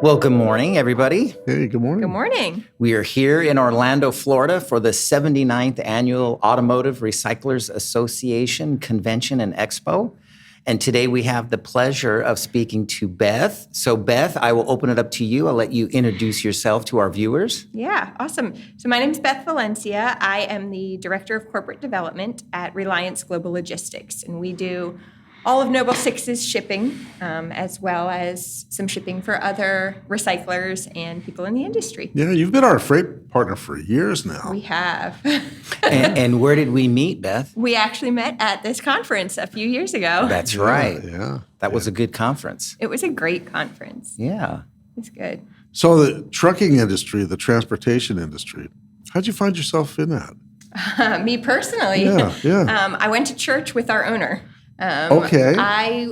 Well, good morning, everybody. Hey, good morning. Good morning. We are here in Orlando, Florida for the 79th Annual Automotive Recyclers Association Convention and Expo. And today we have the pleasure of speaking to Beth. So Beth, I will open it up to you. I'll let you introduce yourself to our viewers. Yeah, awesome. So my name is Beth Valencia. I am the Director of Corporate Development at Reliance Global Logistics. And we do all of Noble Six's shipping, as well as some shipping for other recyclers and people in the industry. Yeah, you've been our freight partner for years now. We have. And where did we meet, Beth? We actually met at this conference a few years ago. That's right. Yeah. That was a good conference. It was a great conference. Yeah. It's good. So the trucking industry, the transportation industry, how'd you find yourself in that? Me personally, Yeah. I went to church with our owner. Okay.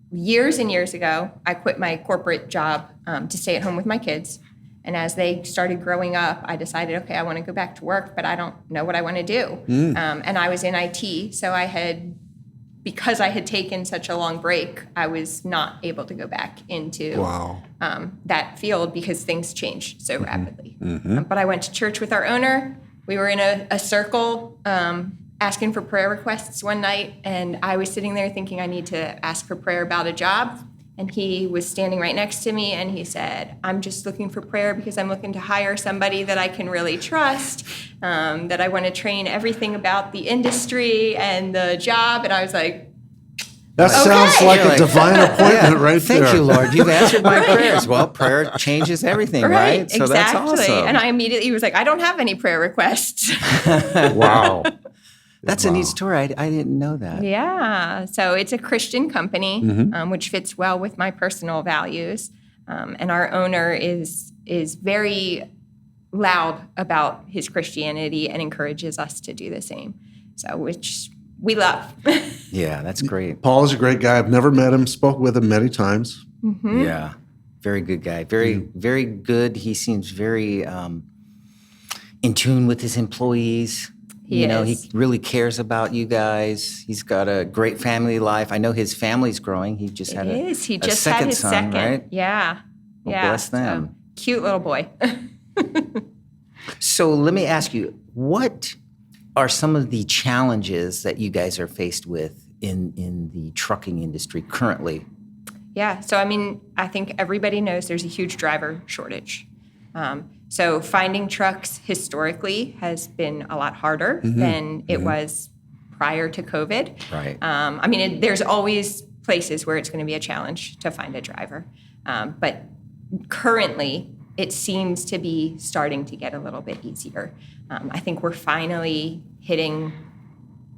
Years and years ago, I quit my corporate job to stay at home with my kids. And as they started growing up, I decided, okay, I want to go back to work, but I don't know what I want to do. And I was in IT, so because I had taken such a long break, I was not able to go back into that field because things changed so rapidly. But I went to church with our owner. We were in a circle asking for prayer requests one night, and I was sitting there thinking I need to ask for prayer about a job. And he was standing right next to me, and he said, I'm just looking for prayer because I'm looking to hire somebody that I can really trust, that I want to train everything about the industry and the job. And I was like, that sounds like a divine appointment right there. Thank you, Lord. You've answered my prayers. Well, prayer changes everything, right? So exactly. That's awesome. And I immediately was like, I don't have any prayer requests. Wow. That's a neat story. I didn't know that. Yeah. So it's a Christian company, which fits well with my personal values. And our owner is very loud about his Christianity and encourages us to do the same. So, which we love. Yeah, that's great. Paul is a great guy. I've never met him, spoke with him many times. Yeah, very good guy. Very good. He seems very in tune with his employees. He really cares about you guys. He's got a great family life. I know his family's growing. He just had He just second had his son, second. right? Yeah. Well, bless them. So, cute little boy. So let me ask you, what are some of the challenges that you guys are faced with in the trucking industry currently? Yeah. So, I think everybody knows there's a huge driver shortage. So finding trucks historically has been a lot harder than it was prior to COVID. Right. There's always places where it's going to be a challenge to find a driver. But currently, it seems to be starting to get a little bit easier. I think we're finally hitting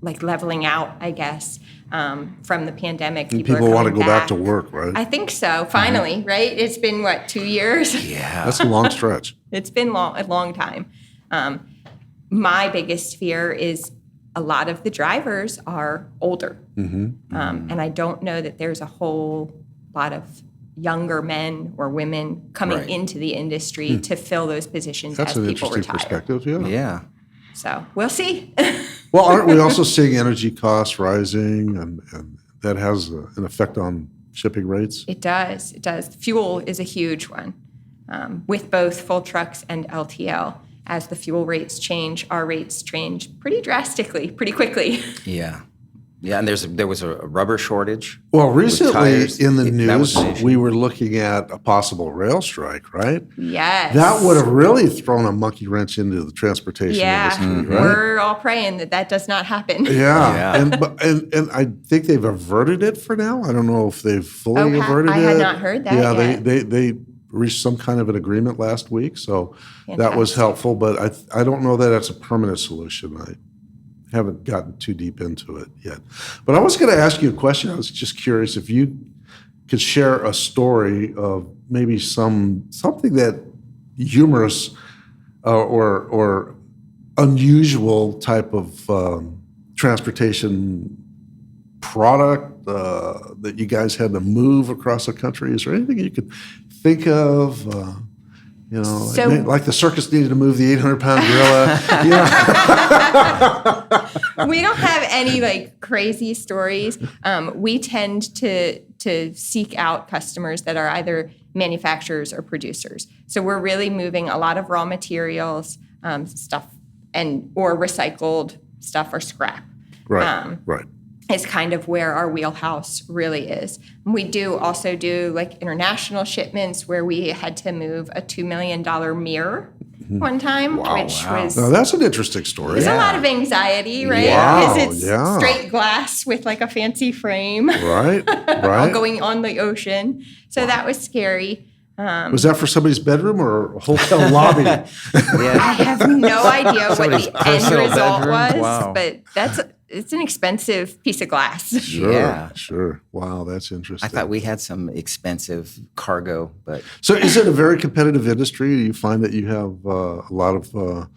leveling out, I guess, from the pandemic. People want to go back to work, right? I think so, finally, right? It's been, 2 years? Yeah. That's a long stretch. It's been a long time. My biggest fear is a lot of the drivers are older. And I don't know that there's a whole lot of younger men or women coming into the industry to fill those positions as people retire. That's an interesting perspective, Yeah. So we'll see. Well, aren't we also seeing energy costs rising, and that has an effect on shipping rates? It does. Fuel is a huge one. With both full trucks and LTL. As the fuel rates change, our rates change pretty drastically, pretty quickly. Yeah. Yeah, and there was a rubber shortage. Well, recently in the That was news, an issue. we were looking at a possible rail strike, right? Yes. That would have really thrown a monkey wrench into the transportation industry, right? We're all praying that does not happen. Yeah. And I think they've averted it for now. I don't know if they've fully averted it. I had not heard that yet. They reached some kind of an agreement last week, so that was helpful. But I don't know that that's a permanent solution. I haven't gotten too deep into it yet. But I was going to ask you a question. I was just curious if you could share a story of maybe something that humorous or unusual type of transportation product that you guys had to move across the country. Is there anything you could think of? Like the circus needed to move the 800-pound gorilla. We don't have any crazy stories. We tend to seek out customers that are either manufacturers or producers. So we're really moving a lot of raw materials, stuff, or recycled stuff or scrap. Right, right. Is kind of where our wheelhouse really is. We do also do like international shipments where we had to move a $2 million mirror one time, which was Now that's an interesting story. a lot of anxiety, right? Wow, Because it's yeah. straight glass with like a fancy frame Right, all right. going on the ocean. So that was scary. Was that for somebody's bedroom or a hotel lobby? I have no idea what Somebody's the end personal result bedroom? was, Wow. but it's an expensive piece of glass. Sure, Yeah. sure. Wow, that's interesting. I thought we had some expensive cargo, but So is it a very competitive industry? Do you find that you have a lot of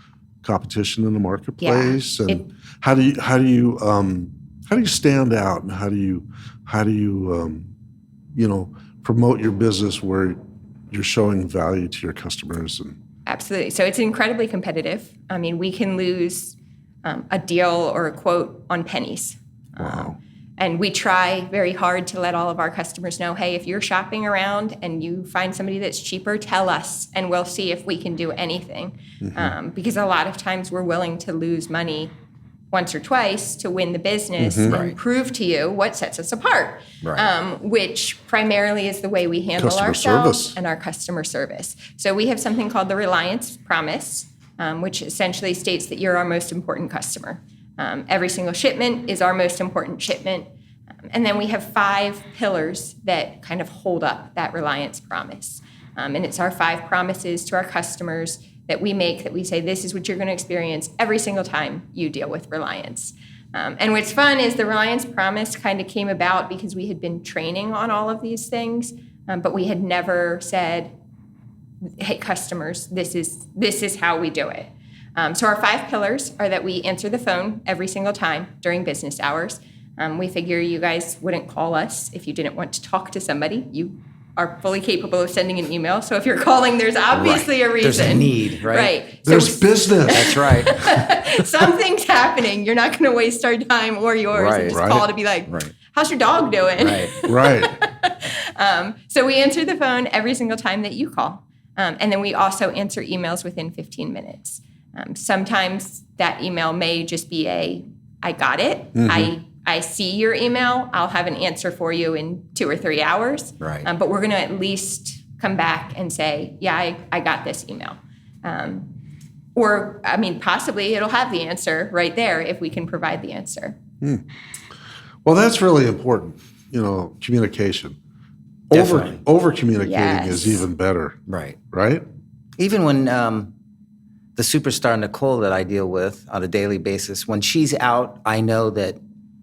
competition in the marketplace? Yeah, And how do you stand out, and how do you promote your business where you're showing value to your customers? And Absolutely. So it's incredibly competitive. I mean, we can lose a deal or a quote on pennies. Wow. And we try very hard to let all of our customers know, hey, if you're shopping around and you find somebody that's cheaper, tell us, and we'll see if we can do anything. Because a lot of times we're willing to lose money once or twice to win the business and prove to you what sets us apart, which primarily is the way we handle Customer ourselves service. and our customer service. So we have something called the Reliance Promise, which essentially states that you're our most important customer. Every single shipment is our most important shipment. And then we have 5 pillars that kind of hold up that Reliance Promise. And it's our 5 promises to our customers that we make, that we say, this is what you're going to experience every single time you deal with Reliance. And what's fun is the Reliance Promise kind of came about because we had been training on all of these things, but we had never said, hey, customers, this is how we do it. So our 5 pillars are that we answer the phone every single time during business hours. We figure you guys wouldn't call us if you didn't want to talk to somebody. You are fully capable of sending an email. So if you're calling, there's obviously a reason. there's a need, right? Right. there's business. That's right. Something's happening. You're not going to waste our time or yours and just Right. call to be like, how's your dog doing? Right. Right. So we answer the phone every single time that you call. And then we also answer emails within 15 minutes. Sometimes that email may just be I got it. I see your email. I'll have an answer for you in 2 or 3 hours. Right. But we're going to at least come back and say, yeah, I got this email. Or, I mean, possibly it'll have the answer right there if we can provide the answer. Well, that's really important. Communication. Definitely. Over communicating Yes. is even better, Right. right? Even when the superstar Nicole that I deal with on a daily basis, when she's out, I know that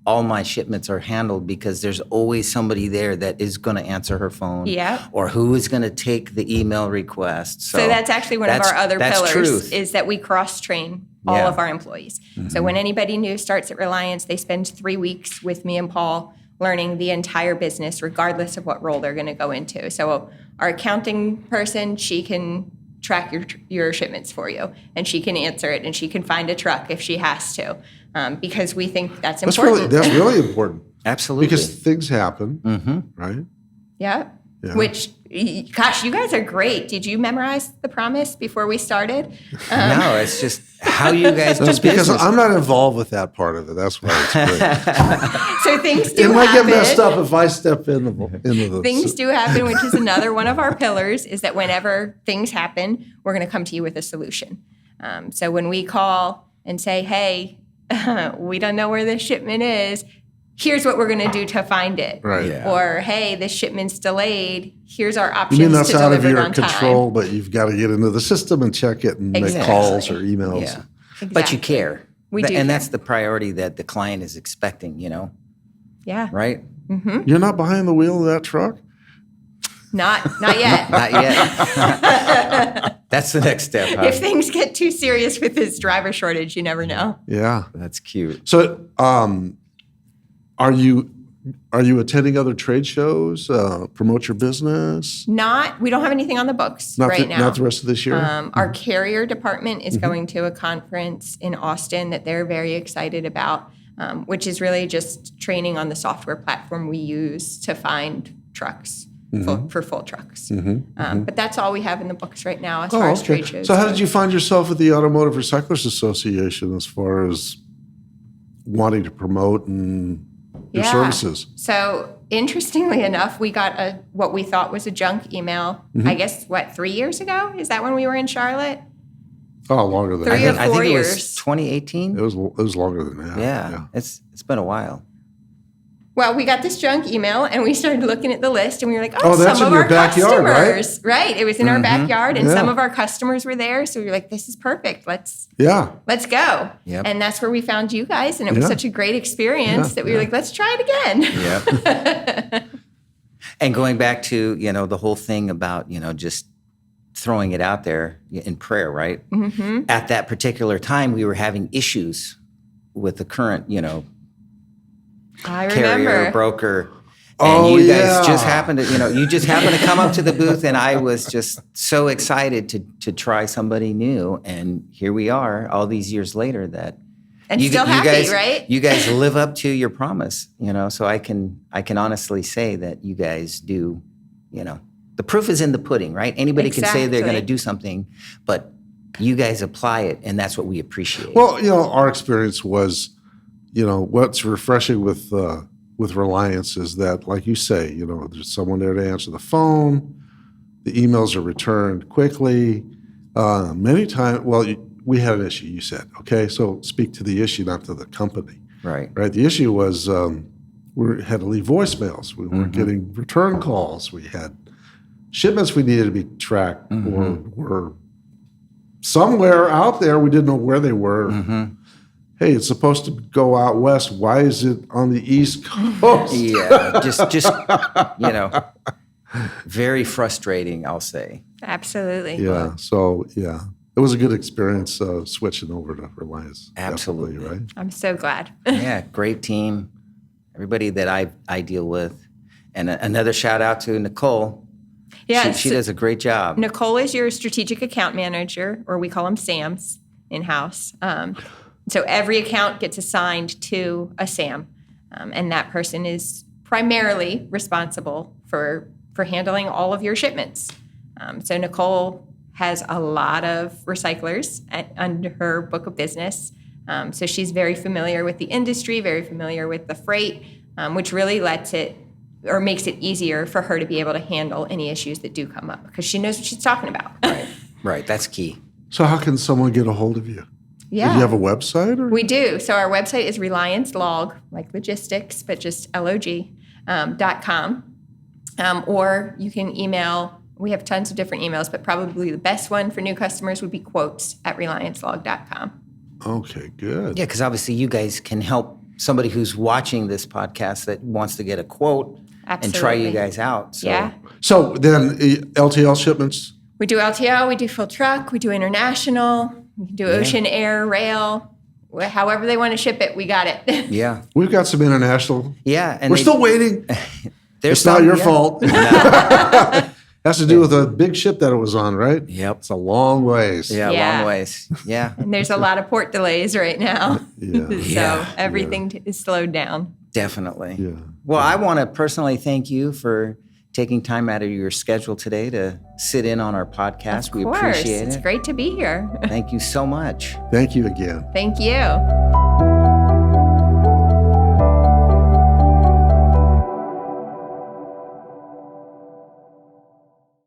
all my shipments are handled because there's always somebody there that is going to answer her phone. Yeah. Or who is going to take the email request. So that's actually one of our other that's pillars truth. is that we cross-train all Yeah. of our employees. So when anybody new starts at Reliance, they spend 3 weeks with me and Paul learning the entire business, regardless of what role they're going to go into. So our accounting person, she can track your shipments for you, and she can answer it, and she can find a truck if she has to, because we think that's important. That's really important. Absolutely. Because things happen, right? Yeah. Yeah. Which, gosh, you guys are great. Did you memorize the promise before we started? No, it's just how you guys do That's because business. I'm not involved with that part of it. That's why it's great. So things It do might get happen. messed up if I step into the Things do happen, which is another one of our pillars, is that whenever things happen, we're going to come to you with a solution. So when we call and say, hey, we don't know where this shipment is, here's what we're going to do to find it. Right. Yeah. Or, hey, this shipment's delayed. Here's our You options mean that's to out of deliver it your on control, but you've got to get into the system and check it and make Exactly. calls or emails. Yeah. time. But you Exactly. care. We do And care. that's the priority that the client is expecting, Yeah. right? You're not behind the wheel of that truck? Not yet. Not yet. That's the next step. Huh? If things get too serious with this driver shortage, you never know. Yeah. That's cute. So, are you attending other trade shows? Promote your business? We don't have anything on the books right now. Not the rest of this year. Our carrier department is going to a conference in Austin that they're very excited about, which is really just training on the software platform we use to find trucks. for full trucks. But that's all we have in the books right now as far Oh, as okay. trade shows. So how did you find yourself at the Automotive Recyclers Association as far as wanting to promote and your services? So interestingly enough, we got what we thought was a junk email, I guess, 3 years ago? Is that when we were in Charlotte? Oh, longer than 3 that. or I 4 think it years. was 2018. It was longer than that. Yeah, it's been a while. Well, we got this junk email and we started looking at the list and we were like, Oh, that's some in of your our backyard, right? customers. Right. It was in our backyard and Yeah. some of our customers were there. So we were like, this is perfect. Let's Yeah. go. Yep. And that's where we found you guys. And it was Yeah. such a great experience that we were like, let's try it again. Yep. And going back to, the whole thing about, just throwing it out there in prayer, right? At that particular time, we were having issues with the current, I carrier, remember. broker. And Oh, you yeah. guys just happened to, you just happened to come up to the booth and I was just so excited to try somebody new. And here we are all these years later that And still happy, guys, right? You guys live up to your promise, so I can honestly say that you guys do, the proof is in the pudding, right? Anybody can say they're going to Exactly. do something, but you guys apply it and that's what we appreciate. Well, our experience was, what's refreshing with Reliance is that, like you say, there's someone there to answer the phone. The emails are returned quickly. Many times, we had an issue, you said. Okay, so speak to the issue, not to the company. Right. Right. The issue was we had to leave voicemails. We weren't getting return calls. We had shipments we needed to be tracked or were somewhere out there. We didn't know where they were. Hey, it's supposed to go out west. Why is it on the East Coast? Yeah, just very frustrating, I'll say. Absolutely. Yeah. So, yeah. It was a good experience switching over to Reliance. Absolutely. Definitely, right? I'm so glad. Yeah, great team. Everybody that I deal with. And another shout out to Nicole. Yeah, She does a great job. Nicole is your strategic account manager, or we call them SAMs in-house. So every account gets assigned to a SAM, and that person is primarily responsible for handling all of your shipments. So Nicole has a lot of recyclers under her book of business. So she's very familiar with the industry, very familiar with the freight, which really makes it easier for her to be able to handle any issues that do come up because she knows what she's talking about. Right, that's key. So, how can someone get a hold of you? Yeah. Do you have a website? Or? We do. So our website is Reliance Log, like logistics, but just log.com. Or you can email. We have tons of different emails, but probably the best one for new customers would be quotes@reliancelog.com. Okay, good. Yeah, because obviously you guys can help somebody who's watching this podcast that wants to get a quote and try you Absolutely. guys out. So. Yeah. So then LTL shipments? We do LTL, we do full truck, we do international, we can do ocean, air, rail. However they want to ship it, we got it. Yeah. We've got some international. Yeah. And We're still waiting. There's It's not some- your yeah. fault. Has to do with a big ship that it was on, right? Yep. It's a long ways. Yeah, Yeah. long ways. Yeah. And there's a lot of port delays right now. Yeah. So Yeah. everything is slowed down. Definitely. Yeah. Well, I want to personally thank you for taking time out of your schedule today to sit in on our podcast. Of We course. appreciate It's it. great to be here. Thank you so much. Thank you again. Thank you.